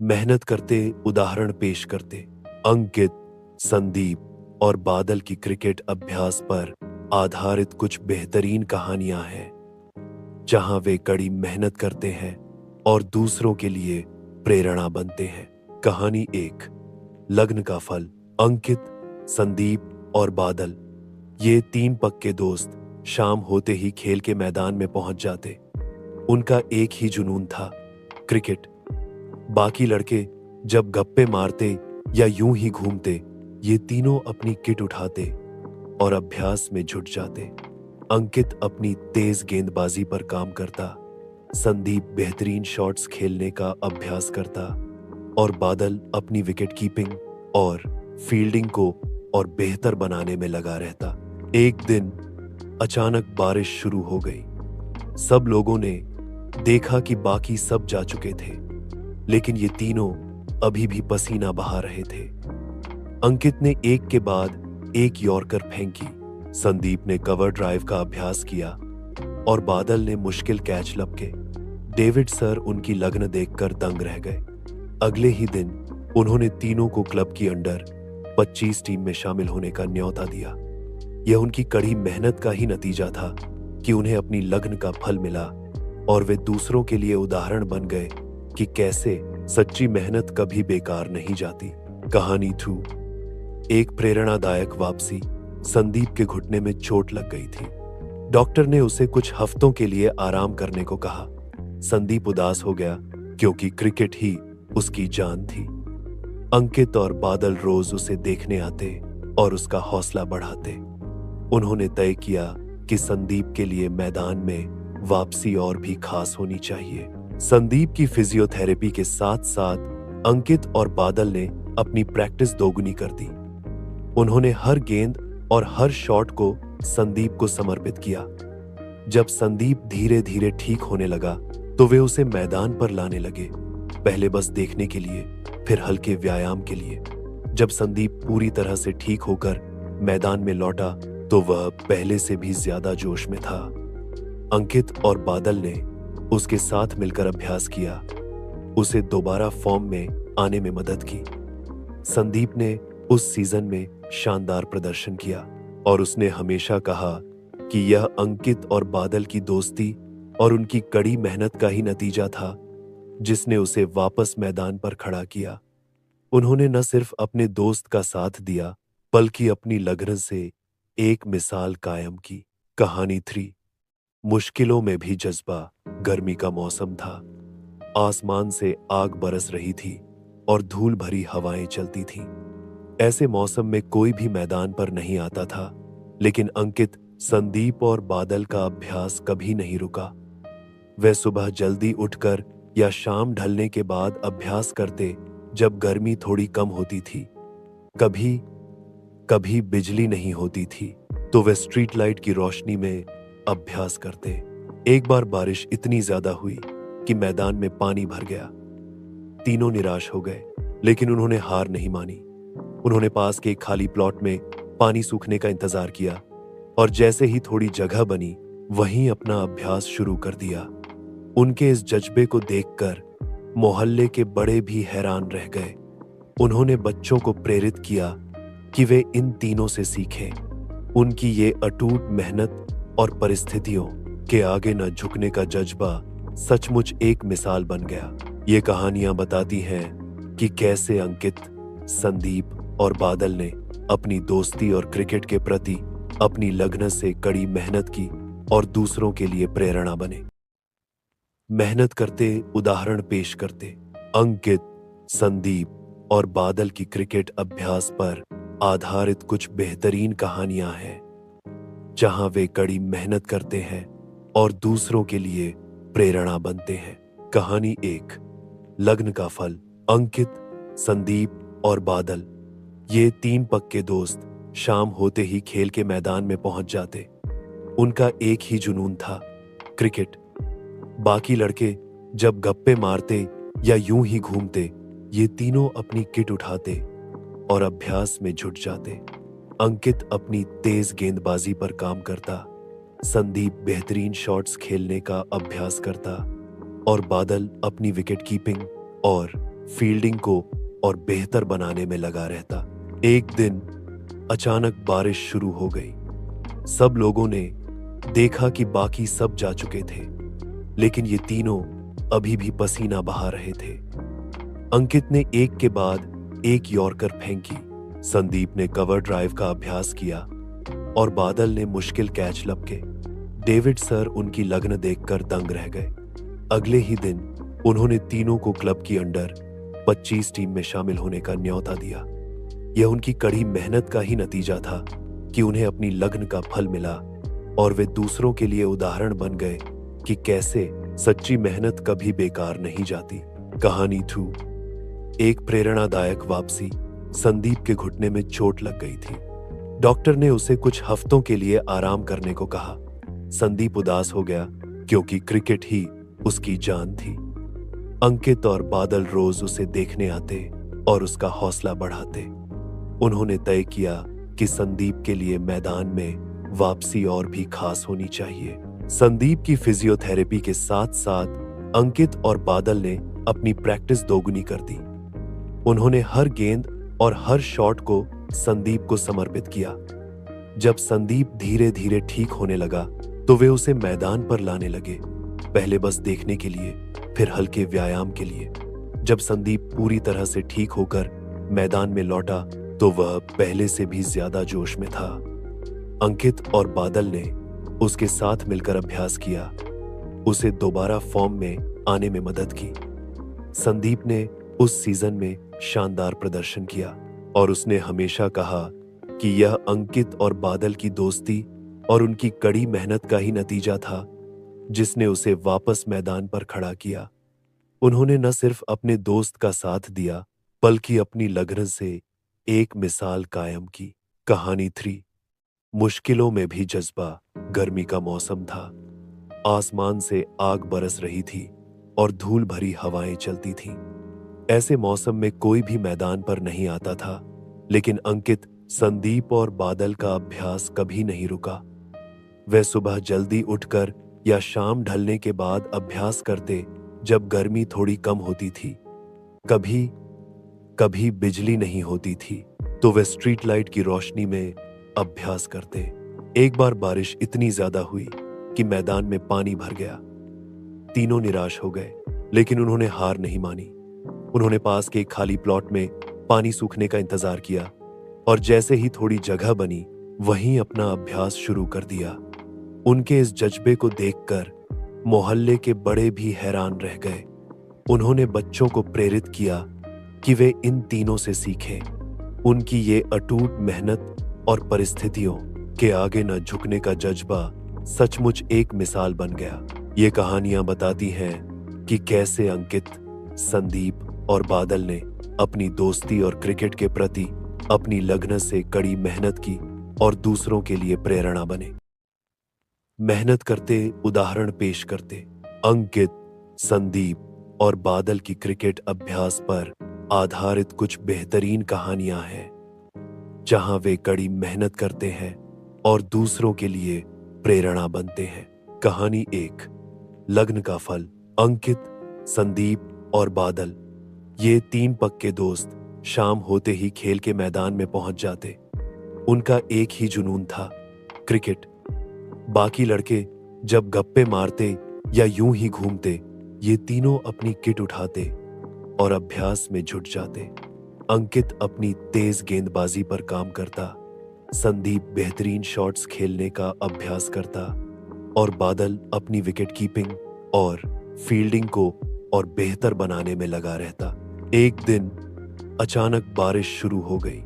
मेहनत करते, उदाहरण पेश करते। अंकित, संदीप और बादल की क्रिकेट अभ्यास पर आधारित कुछ बेहतरीन कहानियां हैं, जहां वे कड़ी मेहनत करते हैं और दूसरों के लिए प्रेरणा बनते हैं। कहानी 1, लग्न का फल। अंकित, संदीप और बादल, ये 3 पक्के दोस्त शाम होते ही खेल के मैदान में पहुंच जाते। उनका एक ही जुनून था, क्रिकेट। बाकी लड़के जब गप्पे मारते या यूं ही घूमते, ये तीनों अपनी किट उठाते और अभ्यास में जुट जाते। अंकित अपनी तेज गेंदबाजी पर काम करता, संदीप बेहतरीन शॉट्स खेलने का अभ्यास करता और बादल अपनी विकेट कीपिंग और फील्डिंग को और बेहतर बनाने में लगा रहता। एक दिन अचानक बारिश शुरू हो गई। सब लोगों ने देखा कि बाकी सब जा चुके थे, लेकिन ये तीनों अभी भी पसीना बहा रहे थे। अंकित ने एक के बाद एक यॉर्कर फेंकी, संदीप ने कवर ड्राइव का अभ्यास किया और बादल ने मुश्किल कैच लपके। डेविड सर उनकी लगन देखकर दंग रह गए। अगले ही दिन उन्होंने तीनों को क्लब की अंडर 25 टीम में शामिल होने का न्योता दिया। यह उनकी कड़ी मेहनत का ही नतीजा था कि उन्हें अपनी लगन का फल मिला और वे दूसरों के लिए उदाहरण बन गए कि कैसे सच्ची मेहनत कभी बेकार नहीं जाती। कहानी 2, एक प्रेरणादायक वापसी। संदीप के घुटने में चोट लग गई थी। डॉक्टर ने उसे कुछ हफ्तों के लिए आराम करने को कहा। संदीप उदास हो गया क्योंकि क्रिकेट ही उसकी जान थी। अंकित और बादल रोज उसे देखने आते और उसका हौसला बढ़ाते। उन्होंने तय किया कि संदीप के लिए मैदान में वापसी और भी खास होनी चाहिए। संदीप की फिजियोथेरेपी के साथ साथ अंकित और बादल ने अपनी प्रैक्टिस दोगुनी कर दी। उन्होंने हर गेंद और हर शॉट को संदीप को समर्पित किया। जब संदीप धीरे धीरे ठीक होने लगा तो वे उसे मैदान पर लाने लगे, पहले बस देखने के लिए, फिर हल्के व्यायाम के लिए। जब संदीप पूरी तरह से ठीक होकर मैदान में लौटा तो वह पहले से भी ज्यादा जोश में था। अंकित और बादल ने उसके साथ मिलकर अभ्यास किया, उसे दोबारा फॉर्म में आने में मदद की। संदीप ने उस सीजन में शानदार प्रदर्शन किया और उसने हमेशा कहा कि यह अंकित और बादल की दोस्ती और उनकी कड़ी मेहनत का ही नतीजा था जिसने उसे वापस मैदान पर खड़ा किया। उन्होंने न सिर्फ अपने दोस्त का साथ दिया बल्कि अपनी लगन से एक मिसाल कायम की। कहानी 3, मुश्किलों में भी जज्बा। गर्मी का मौसम था, आसमान से आग बरस रही थी और धूल भरी हवाएं चलती थीं। ऐसे मौसम में कोई भी मैदान पर नहीं आता था, लेकिन अंकित, संदीप और बादल का अभ्यास कभी नहीं रुका। वे सुबह जल्दी उठकर या शाम ढलने के बाद अभ्यास करते जब गर्मी थोड़ी कम होती थी। कभी कभी बिजली नहीं होती थी तो वे स्ट्रीट लाइट की रोशनी में अभ्यास करते। एक बार बारिश इतनी ज्यादा हुई कि मैदान में पानी भर गया। तीनों निराश हो गए, लेकिन उन्होंने हार नहीं मानी। उन्होंने पास के एक खाली प्लॉट में पानी सूखने का इंतजार किया और जैसे ही थोड़ी जगह बनी वहीं अपना अभ्यास शुरू कर दिया। उनके इस जज्बे को देखकर मोहल्ले के बड़े भी हैरान रह गए। उन्होंने बच्चों को प्रेरित किया कि वे इन तीनों से सीखें। उनकी ये अटूट मेहनत और परिस्थितियों के आगे न झुकने का जज्बा सचमुच एक मिसाल बन गया। ये कहानियां बताती हैं कि कैसे अंकित, संदीप और बादल ने अपनी दोस्ती और क्रिकेट के प्रति अपनी लगन से कड़ी मेहनत की और दूसरों के लिए प्रेरणा बने। मेहनत करते, उदाहरण पेश करते। अंकित, संदीप और बादल की क्रिकेट अभ्यास पर आधारित कुछ बेहतरीन कहानियां हैं, जहां वे कड़ी मेहनत करते हैं और दूसरों के लिए प्रेरणा बनते हैं। कहानी 1, लग्न का फल। अंकित, संदीप और बादल, ये 3 पक्के दोस्त शाम होते ही खेल के मैदान में पहुंच जाते। उनका एक ही जुनून था, क्रिकेट। बाकी लड़के जब गप्पे मारते या यूं ही घूमते, ये तीनों अपनी किट उठाते और अभ्यास में जुट जाते। अंकित अपनी तेज गेंदबाजी पर काम करता, संदीप बेहतरीन शॉट्स खेलने का अभ्यास करता और बादल अपनी विकेट कीपिंग और फील्डिंग को और बेहतर बनाने में लगा रहता। एक दिन अचानक बारिश शुरू हो गई। सब लोगों ने देखा कि बाकी सब जा चुके थे, लेकिन ये तीनों अभी भी पसीना बहा रहे थे। अंकित ने एक के बाद एक यॉर्कर फेंकी, संदीप ने कवर ड्राइव का अभ्यास किया और बादल ने मुश्किल कैच लपके। डेविड सर उनकी लगन देखकर दंग रह गए। अगले ही दिन उन्होंने तीनों को क्लब की अंडर 25 टीम में शामिल होने का न्योता दिया। यह उनकी कड़ी मेहनत का ही नतीजा था कि उन्हें अपनी लगन का फल मिला और वे दूसरों के लिए उदाहरण बन गए कि कैसे सच्ची मेहनत कभी बेकार नहीं जाती। कहानी 2। एक प्रेरणादायक वापसी। संदीप के घुटने में चोट लग गई थी। डॉक्टर ने उसे कुछ हफ्तों के लिए आराम करने को कहा। संदीप उदास हो गया क्योंकि क्रिकेट ही उसकी जान थी। अंकित और बादल रोज उसे देखने आते और उसका हौसला बढ़ाते। उन्होंने तय किया कि संदीप के लिए मैदान में वापसी और भी खास होनी चाहिए। संदीप की फिजियोथेरेपी के साथ साथ अंकित और बादल ने अपनी प्रैक्टिस दोगुनी कर दी। उन्होंने हर गेंद और हर शॉट को संदीप को समर्पित किया। जब संदीप धीरे धीरे ठीक होने लगा तो वे उसे मैदान पर लाने लगे, पहले बस देखने के लिए, फिर हल्के व्यायाम के लिए। जब संदीप पूरी तरह से ठीक होकर मैदान में लौटा तो वह पहले से भी ज्यादा जोश में था। अंकित और बादल ने उसके साथ मिलकर अभ्यास किया, उसे दोबारा फॉर्म में आने में मदद की। संदीप ने उस सीजन में शानदार प्रदर्शन किया और उसने हमेशा कहा कि यह अंकित और बादल की दोस्ती और उनकी कड़ी मेहनत का ही नतीजा था जिसने उसे वापस मैदान पर खड़ा किया। उन्होंने न सिर्फ अपने दोस्त का साथ दिया बल्कि अपनी लगन से एक मिसाल कायम की। कहानी 3। मुश्किलों में भी जज्बा। गर्मी का मौसम था, आसमान से आग बरस रही थी और धूल भरी हवाएं चलती थीं। ऐसे मौसम में कोई भी मैदान पर नहीं आता था, लेकिन अंकित, संदीप और बादल का अभ्यास कभी नहीं रुका। वे सुबह जल्दी उठकर या शाम ढलने के बाद अभ्यास करते जब गर्मी थोड़ी कम होती थी। कभी कभी बिजली नहीं होती थी तो वे स्ट्रीट लाइट की रोशनी में अभ्यास करते। एक बार बारिश इतनी ज्यादा हुई कि मैदान में पानी भर गया। तीनों निराश हो गए, लेकिन उन्होंने हार नहीं मानी। उन्होंने पास के एक खाली प्लॉट में पानी सूखने का इंतजार किया और जैसे ही थोड़ी जगह बनी वहीं अपना अभ्यास शुरू कर दिया। उनके इस जज्बे को देखकर मोहल्ले के बड़े भी हैरान रह गए। उन्होंने बच्चों को प्रेरित किया कि वे इन तीनों से सीखें। उनकी ये अटूट मेहनत और परिस्थितियों के आगे न झुकने का जज्बा सचमुच एक मिसाल बन गया। ये कहानियां बताती हैं कि कैसे अंकित, संदीप और बादल ने अपनी दोस्ती और क्रिकेट के प्रति अपनी लगन से कड़ी मेहनत की और दूसरों के लिए प्रेरणा बने। मेहनत करते, उदाहरण पेश करते। अंकित, संदीप और बादल की क्रिकेट अभ्यास पर आधारित कुछ बेहतरीन कहानियां हैं, जहां वे कड़ी मेहनत करते हैं और दूसरों के लिए प्रेरणा बनते हैं। कहानी 1। लगन का फल। अंकित, संदीप और बादल, ये 3 पक्के दोस्त शाम होते ही खेल के मैदान में पहुंच जाते। उनका एक ही जुनून था, क्रिकेट। बाकी लड़के जब गप्पे मारते या यूं ही घूमते, ये तीनों अपनी किट उठाते और अभ्यास में जुट जाते। अंकित अपनी तेज गेंदबाजी पर काम करता, संदीप बेहतरीन शॉट्स खेलने का अभ्यास करता और बादल अपनी विकेट कीपिंग और फील्डिंग को और बेहतर बनाने में लगा रहता। एक दिन अचानक बारिश शुरू हो गई।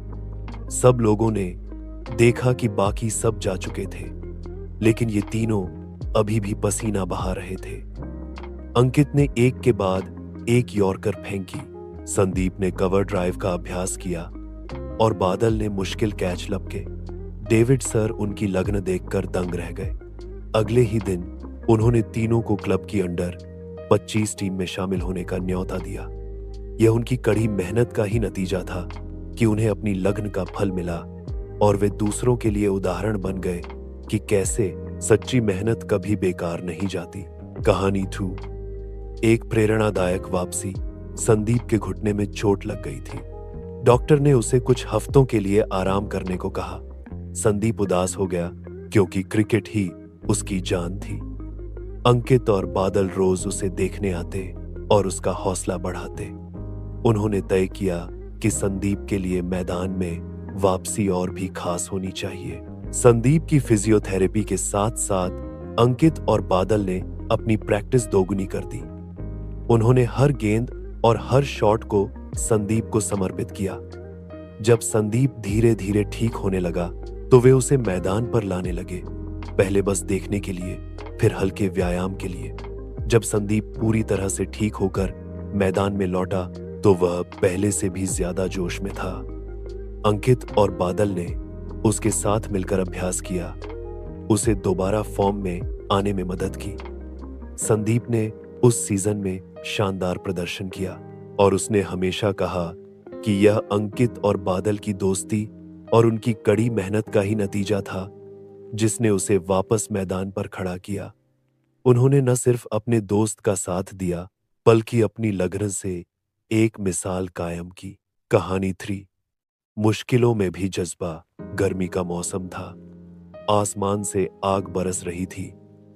सब लोगों ने देखा कि बाकी सब जा चुके थे, लेकिन ये तीनों अभी भी पसीना बहा रहे थे। अंकित ने एक के बाद एक यॉर्कर फेंकी, संदीप ने कवर ड्राइव का अभ्यास किया और बादल ने मुश्किल कैच लपके। डेविड सर उनकी लगन देखकर दंग रह गए। अगले ही दिन उन्होंने तीनों को क्लब की अंडर 25 टीम में शामिल होने का न्योता दिया। यह उनकी कड़ी मेहनत का ही नतीजा था कि उन्हें अपनी लगन का फल मिला और वे दूसरों के लिए उदाहरण बन गए कि कैसे सच्ची मेहनत कभी बेकार नहीं जाती। कहानी 2। एक प्रेरणादायक वापसी। संदीप के घुटने में चोट लग गई थी। डॉक्टर ने उसे कुछ हफ्तों के लिए आराम करने को कहा। संदीप उदास हो गया क्योंकि क्रिकेट ही उसकी जान थी। अंकित और बादल रोज उसे देखने आते और उसका हौसला बढ़ाते। उन्होंने तय किया कि संदीप के लिए मैदान में वापसी और भी खास होनी चाहिए। संदीप की फिजियोथेरेपी के साथ साथ अंकित और बादल ने अपनी प्रैक्टिस दोगुनी कर दी। उन्होंने हर गेंद और हर शॉट को संदीप को समर्पित किया। जब संदीप धीरे धीरे ठीक होने लगा तो वे उसे मैदान पर लाने लगे, पहले बस देखने के लिए, फिर हल्के व्यायाम के लिए। जब संदीप पूरी तरह से ठीक होकर मैदान में लौटा तो वह पहले से भी ज्यादा जोश में था। अंकित और बादल ने उसके साथ मिलकर अभ्यास किया, उसे दोबारा फॉर्म में आने में मदद की। संदीप ने उस सीजन में शानदार प्रदर्शन किया और उसने हमेशा कहा कि यह अंकित और बादल की दोस्ती और उनकी कड़ी मेहनत का ही नतीजा था जिसने उसे वापस मैदान पर खड़ा किया। उन्होंने न सिर्फ अपने दोस्त का साथ दिया बल्कि अपनी लगन से एक मिसाल कायम की। कहानी 3। मुश्किलों में भी जज्बा। गर्मी का मौसम था, आसमान से आग बरस रही थी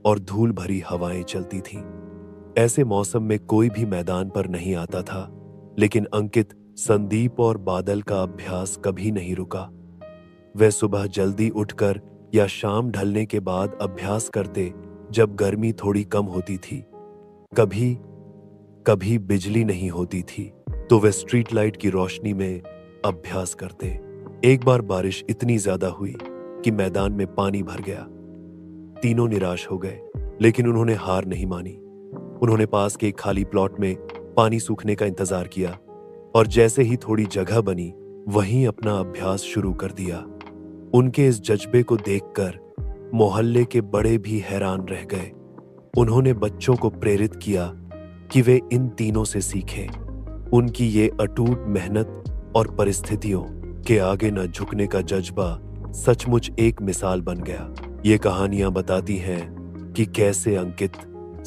और धूल भरी हवाएं चलती थीं। ऐसे मौसम में कोई भी मैदान पर नहीं आता था, लेकिन अंकित, संदीप और बादल का अभ्यास कभी नहीं रुका। वे सुबह जल्दी उठकर या शाम ढलने के बाद अभ्यास करते जब गर्मी थोड़ी कम होती थी। कभी कभी बिजली नहीं होती थी तो वे स्ट्रीट लाइट की रोशनी में अभ्यास करते। एक बार बारिश इतनी ज्यादा हुई कि मैदान में पानी भर गया। तीनों निराश हो गए, लेकिन उन्होंने हार नहीं मानी। उन्होंने पास के एक खाली प्लॉट में पानी सूखने का इंतजार किया और जैसे ही थोड़ी जगह बनी वहीं अपना अभ्यास शुरू कर दिया। उनके इस जज्बे को देखकर मोहल्ले के बड़े भी हैरान रह गए। उन्होंने बच्चों को प्रेरित किया कि वे इन तीनों से सीखें। उनकी ये अटूट मेहनत और परिस्थितियों के आगे न झुकने का जज्बा सचमुच एक मिसाल बन गया। ये कहानियां बताती हैं कि कैसे अंकित,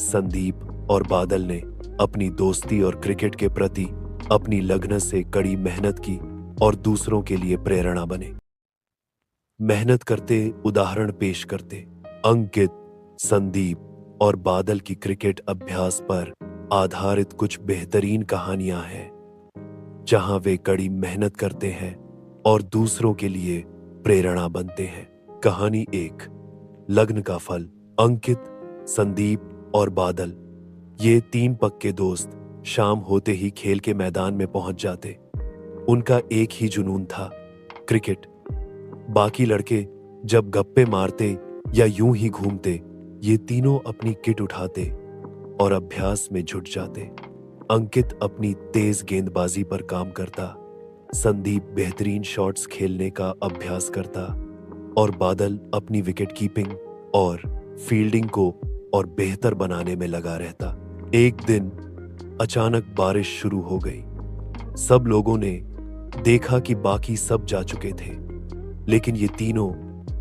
संदीप और बादल ने अपनी दोस्ती और क्रिकेट के प्रति अपनी लगन से कड़ी मेहनत की और दूसरों के लिए प्रेरणा बने। मेहनत करते, उदाहरण पेश करते। अंकित, संदीप और बादल की क्रिकेट अभ्यास पर आधारित कुछ बेहतरीन कहानियां हैं, जहां वे कड़ी मेहनत करते हैं और दूसरों के लिए प्रेरणा बनते हैं। कहानी 1। लगन का फल। अंकित, संदीप और बादल, ये 3 पक्के दोस्त शाम होते ही खेल के मैदान में पहुंच जाते। उनका एक ही जुनून था, क्रिकेट। बाकी लड़के जब गप्पे मारते या यूं ही घूमते, ये तीनों अपनी किट उठाते और अभ्यास में जुट जाते। अंकित अपनी तेज गेंदबाजी पर काम करता, संदीप बेहतरीन शॉट्स खेलने का अभ्यास करता और बादल अपनी विकेट कीपिंग और फील्डिंग को और बेहतर बनाने में लगा रहता। एक दिन अचानक बारिश शुरू हो गई। सब लोगों ने देखा कि बाकी सब जा चुके थे, लेकिन ये तीनों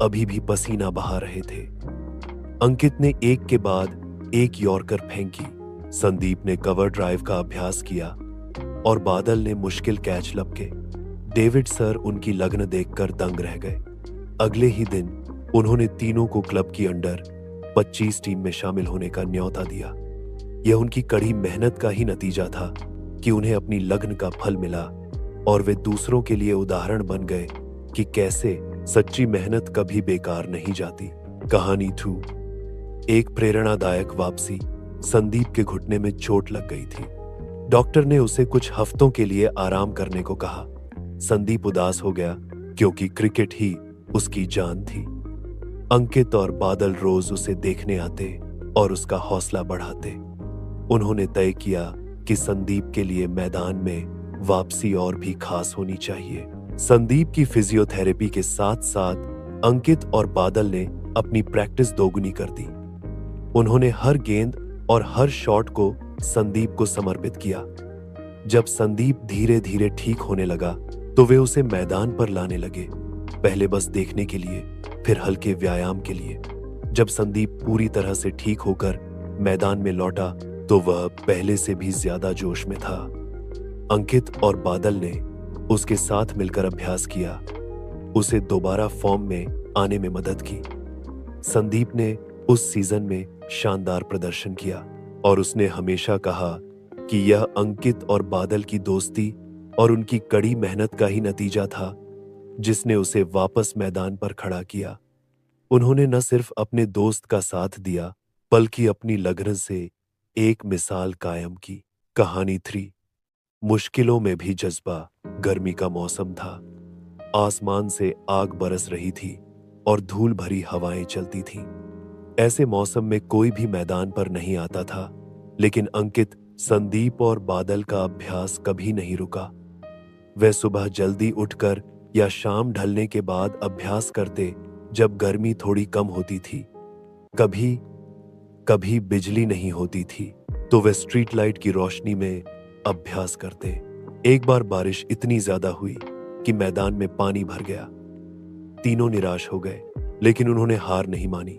अभी भी पसीना बहा रहे थे। अंकित ने एक के बाद एक यॉर्कर फेंकी, संदीप ने कवर ड्राइव का अभ्यास किया और बादल ने मुश्किल कैच लपके। डेविड सर उनकी लगन देखकर दंग रह गए। अगले ही दिन उन्होंने तीनों को क्लब की अंडर 25 टीम में शामिल होने का न्योता दिया। यह उनकी कड़ी मेहनत का ही नतीजा था कि उन्हें अपनी लगन का फल मिला और वे दूसरों के लिए उदाहरण बन गए कि कैसे सच्ची मेहनत कभी बेकार नहीं जाती। कहानी 2। एक प्रेरणादायक वापसी। संदीप के घुटने में चोट लग गई थी। डॉक्टर ने उसे कुछ हफ्तों के लिए आराम करने को कहा। संदीप उदास हो गया क्योंकि क्रिकेट ही उसकी जान थी। अंकित और बादल रोज उसे देखने आते और उसका हौसला बढ़ाते। उन्होंने तय किया कि संदीप के लिए मैदान में वापसी और भी खास होनी चाहिए। संदीप की फिजियोथेरेपी के साथ साथ अंकित और बादल ने अपनी प्रैक्टिस दोगुनी कर दी। उन्होंने हर गेंद और हर शॉट को संदीप को समर्पित किया। जब संदीप धीरे धीरे ठीक होने लगा तो वे उसे मैदान पर लाने लगे, पहले बस देखने के लिए, फिर हल्के व्यायाम के लिए। जब संदीप पूरी तरह से ठीक होकर मैदान में लौटा तो वह पहले से भी ज्यादा जोश में था। अंकित और बादल ने उसके साथ मिलकर अभ्यास किया, उसे दोबारा फॉर्म में आने में मदद की। संदीप ने उस सीजन में शानदार प्रदर्शन किया और उसने हमेशा कहा कि यह अंकित और बादल की दोस्ती और उनकी कड़ी मेहनत का ही नतीजा था जिसने उसे वापस मैदान पर खड़ा किया। उन्होंने न सिर्फ अपने दोस्त का साथ दिया बल्कि अपनी लगन से एक मिसाल कायम की। कहानी 3। मुश्किलों में भी जज्बा। गर्मी का मौसम था, आसमान से आग बरस रही थी और धूल भरी हवाएं चलती थीं। ऐसे मौसम में कोई भी मैदान पर नहीं आता था, लेकिन अंकित, संदीप और बादल का अभ्यास कभी नहीं रुका। वे सुबह जल्दी उठकर या शाम ढलने के बाद अभ्यास करते जब गर्मी थोड़ी कम होती थी। कभी कभी बिजली नहीं होती थी तो वे स्ट्रीट लाइट की रोशनी में अभ्यास करते। एक बार बारिश इतनी ज्यादा हुई कि मैदान में पानी भर गया। तीनों निराश हो गए, लेकिन उन्होंने हार नहीं मानी।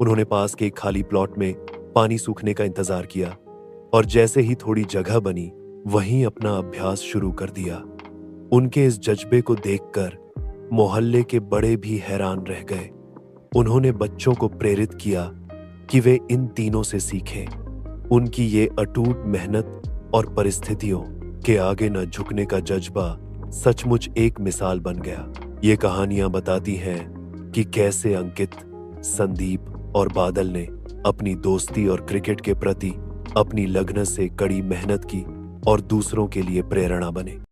उन्होंने पास के एक खाली प्लॉट में पानी सूखने का इंतजार किया और जैसे ही थोड़ी जगह बनी वहीं अपना अभ्यास शुरू कर दिया। उनके इस जज्बे को देखकर मोहल्ले के बड़े भी हैरान रह गए। उन्होंने बच्चों को प्रेरित किया कि वे इन तीनों से सीखें। उनकी ये अटूट मेहनत और परिस्थितियों के आगे न झुकने का जज्बा सचमुच एक मिसाल बन गया। ये कहानियां बताती हैं कि कैसे अंकित, संदीप और बादल ने अपनी दोस्ती और क्रिकेट के प्रति अपनी लगन से कड़ी मेहनत की और दूसरों के लिए प्रेरणा बने।